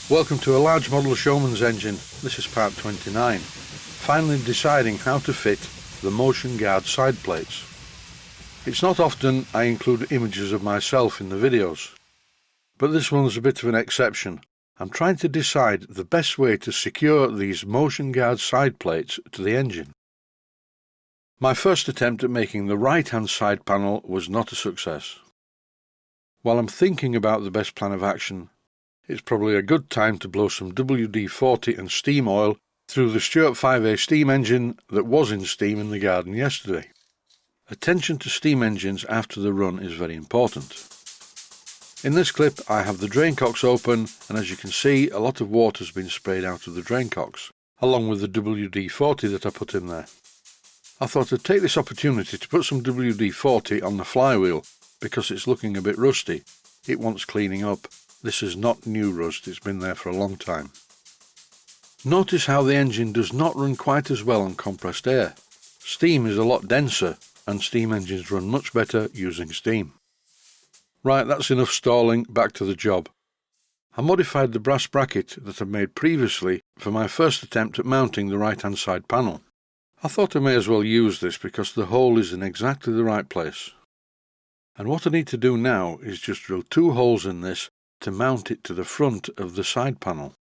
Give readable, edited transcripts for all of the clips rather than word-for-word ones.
Welcome to a large model Showman'S engine. This is part 29. Finally deciding how to fit the motion guard side plates. It's not often I include images of myself in the videos, but this one's a bit of an exception. I'm trying to decide the best way to secure these motion guard side plates to the engine. My first attempt at making the right hand side panel was not a success. While I'm thinking about the best plan of action, it's probably a good time to blow some WD-40 and steam oil through the Stuart 5A steam engine that was in steam in the garden yesterday. Attention to steam engines after the run is very important. In this clip I have the drain cocks open, and as you can see a lot of water has been sprayed out of the drain cocks, along with the WD-40 that I put in there. I thought I'd take this opportunity to put some WD-40 on the flywheel because it's looking a bit rusty. It wants cleaning up. This is not new rust, it's been there for a long time. Notice how the engine does not run quite as well on compressed air. Steam is a lot denser, and steam engines run much better using steam. Right, that's enough stalling, back to the job. I modified the brass bracket that I made previously for my first attempt at mounting the right hand side panel. I thought I may as well use this because the hole is in exactly the right place. And what I need to do now is just drill 2 holes in this to mount it to the front of the side panel.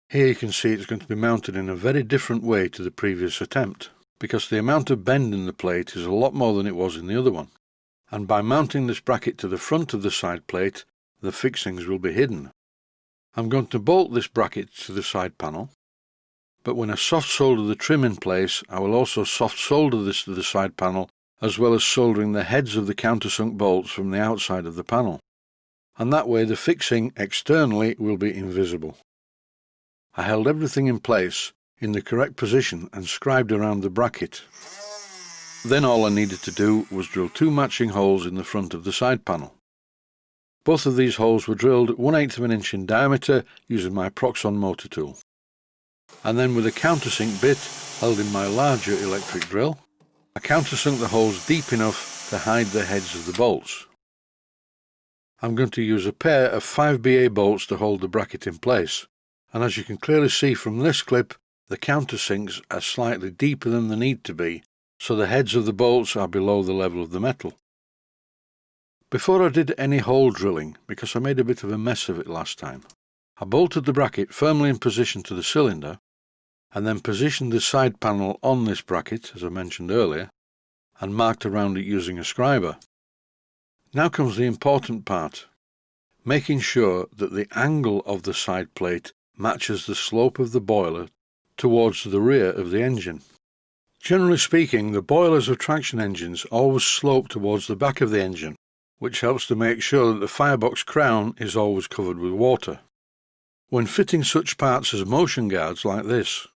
Here you can see it's going to be mounted in a very different way to the previous attempt, because the amount of bend in the plate is a lot more than it was in the other one. And by mounting this bracket to the front of the side plate, the fixings will be hidden. I'm going to bolt this bracket to the side panel, but when I soft solder the trim in place, I will also soft solder this to the side panel, as well as soldering the heads of the countersunk bolts from the outside of the panel. And that way the fixing externally will be invisible. I held everything in place in the correct position and scribed around the bracket. Then all I needed to do was drill 2 matching holes in the front of the side panel. Both of these holes were drilled 1/8 of an inch in diameter using my Proxxon motor tool. And then with a countersink bit held in my larger electric drill, I countersunk the holes deep enough to hide the heads of the bolts. I'm going to use a pair of 5BA bolts to hold the bracket in place, and as you can clearly see from this clip, the countersinks are slightly deeper than they need to be, so the heads of the bolts are below the level of the metal. Before I did any hole drilling, because I made a bit of a mess of it last time, I bolted the bracket firmly in position to the cylinder, and then positioned the side panel on this bracket, as I mentioned earlier, and marked around it using a scriber. Now comes the important part, making sure that the angle of the side plate matches the slope of the boiler towards the rear of the engine. Generally speaking, the boilers of traction engines always slope towards the back of the engine, which helps to make sure that the firebox crown is always covered with water. When fitting such parts as motion guards like this,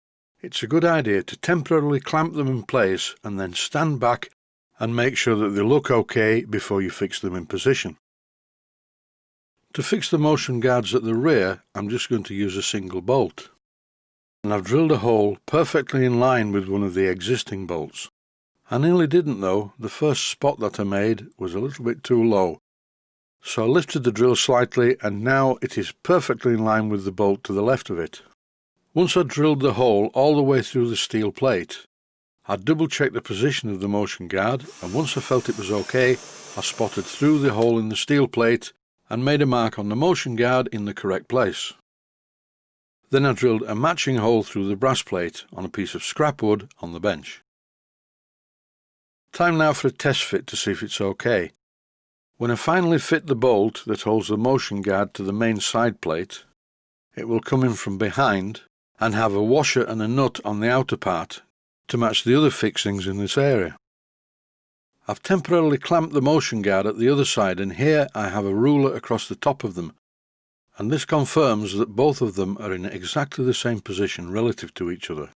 it's a good idea to temporarily clamp them in place and then stand back and make sure that they look okay before you fix them in position. To fix the motion guards at the rear, I'm just going to use a single bolt. And I've drilled a hole perfectly in line with one of the existing bolts. I nearly didn't though. The first spot that I made was a little bit too low. So I lifted the drill slightly, and now it is perfectly in line with the bolt to the left of it. Once I drilled the hole all the way through the steel plate, I double-checked the position of the motion guard, and once I felt it was okay, I spotted through the hole in the steel plate and made a mark on the motion guard in the correct place. Then I drilled a matching hole through the brass plate on a piece of scrap wood on the bench. Time now for a test fit to see if it's okay. When I finally fit the bolt that holds the motion guard to the main side plate, it will come in from behind and have a washer and a nut on the outer part to match the other fixings in this area. I've temporarily clamped the motion guard at the other side, and here I have a ruler across the top of them, and this confirms that both of them are in exactly the same position relative to each other.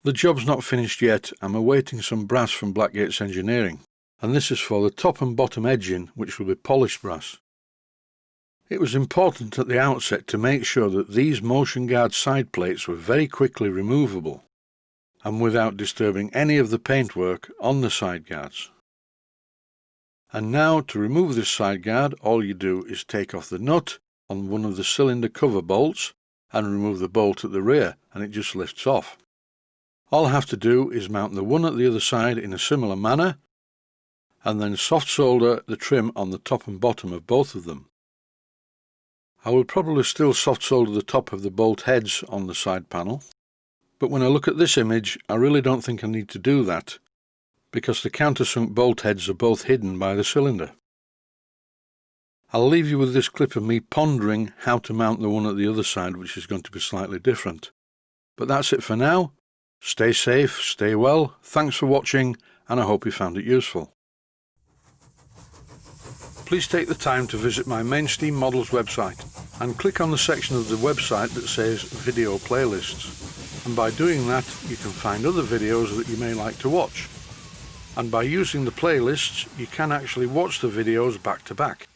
The job's not finished yet. I'm awaiting some brass from Blackgates Engineering, and this is for the top and bottom edging, which will be polished brass. It was important at the outset to make sure that these motion guard side plates were very quickly removable, and without disturbing any of the paintwork on the side guards. And now to remove this side guard, all you do is take off the nut on one of the cylinder cover bolts and remove the bolt at the rear, and it just lifts off. All I have to do is mount the one at the other side in a similar manner, and then soft solder the trim on the top and bottom of both of them. I will probably still soft solder the top of the bolt heads on the side panel, but when I look at this image I really don't think I need to do that, because the countersunk bolt heads are both hidden by the cylinder. I'll leave you with this clip of me pondering how to mount the one at the other side, which is going to be slightly different. But that's it for now. Stay safe, stay well, thanks for watching, and I hope you found it useful. Please take the time to visit my Mainsteam Models website and click on the section of the website that says Video Playlists. And by doing that, you can find other videos that you may like to watch. And by using the playlists, you can actually watch the videos back to back.